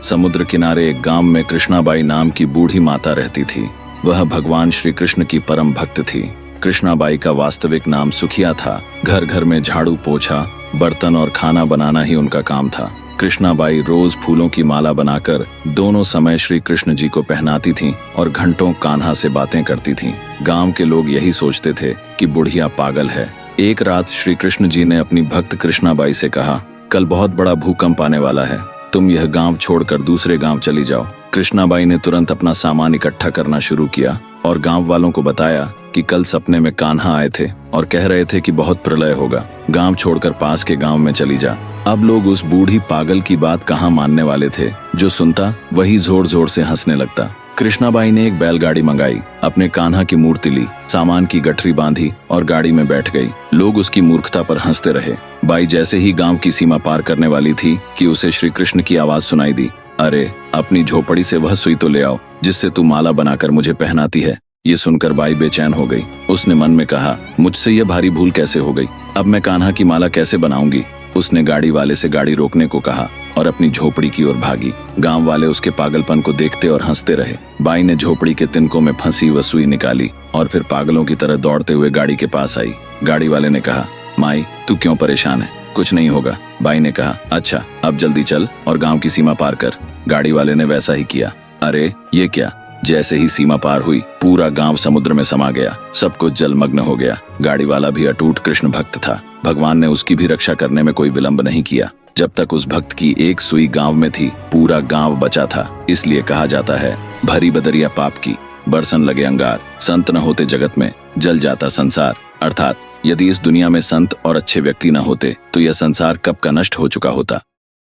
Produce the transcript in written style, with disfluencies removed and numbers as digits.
समुद्र किनारे एक गांव में कृष्णाबाई नाम की बूढ़ी माता रहती थी। वह भगवान श्री कृष्ण की परम भक्त थी। कृष्णाबाई का वास्तविक नाम सुखिया था। घर घर में झाड़ू पोछा, बर्तन और खाना बनाना ही उनका काम था। कृष्णाबाई रोज फूलों की माला बनाकर दोनों समय श्री कृष्ण जी को पहनाती थीं और घंटों कान्हा से बातें करती थीं। गांव के लोग यही सोचते थे कि बुढ़िया पागल है। एक रात श्री कृष्ण जी ने अपनी भक्त कृष्णाबाई से कहा, कल बहुत बड़ा भूकंप आने वाला है, तुम यह गांव छोड़कर दूसरे गांव चली जाओ। कृष्णाबाई ने तुरंत अपना सामान इकट्ठा करना शुरू किया और गांव वालों को बताया कि कल सपने में कान्हा आए थे और कह रहे थे कि बहुत प्रलय होगा, गांव छोड़कर पास के गांव में चली जा। अब लोग उस बूढ़ी पागल की बात कहाँ मानने वाले थे। जो सुनता वही जोर जोर से हंसने लगता। कृष्णाबाई ने एक बैलगाड़ी मंगाई, अपने कान्हा की मूर्ति ली, सामान की गठरी बांधी और गाड़ी में बैठ गई। लोग उसकी मूर्खता पर हंसते रहे। बाई जैसे ही गांव की सीमा पार करने वाली थी कि उसे श्री कृष्ण की आवाज सुनाई दी, अरे अपनी झोपड़ी से वह सुई तो ले आओ जिससे तू माला बनाकर मुझे पहनाती है। ये सुनकर बाई बेचैन हो गई। उसने मन में कहा, मुझसे यह भारी भूल कैसे हो गई, अब मैं कान्हा की माला कैसे बनाऊंगी। उसने गाड़ी वाले से गाड़ी रोकने को कहा और अपनी झोपड़ी की ओर भागी। गांव वाले उसके पागलपन को देखते और हंसते रहे। बाई ने झोपड़ी के तिनकों में फंसी वह सुई निकाली और फिर पागलों की तरह दौड़ते हुए गाड़ी के पास आई। गाड़ी वाले ने कहा, माई तू क्यों परेशान है, कुछ नहीं होगा। बाई ने कहा, अच्छा अब जल्दी चल और गांव की सीमा पार कर। गाड़ी वाले ने वैसा ही किया। अरे ये क्या, जैसे ही सीमा पार हुई पूरा गांव समुद्र में समा गया, सब कुछ जलमग्न हो गया। गाड़ी वाला भी अटूट कृष्ण भक्त था। भगवान ने उसकी भी रक्षा करने में कोई विलंब नहीं किया। जब तक उस भक्त की एक सुई गांव में थी, पूरा गांव बचा था। इसलिए कहा जाता है, भरी बदरिया पाप की, बरसन लगे अंगार, संत न होते जगत में, जल जाता संसार। अर्थात यदि इस दुनिया में संत और अच्छे व्यक्ति न होते तो यह संसार कब का नष्ट हो चुका होता।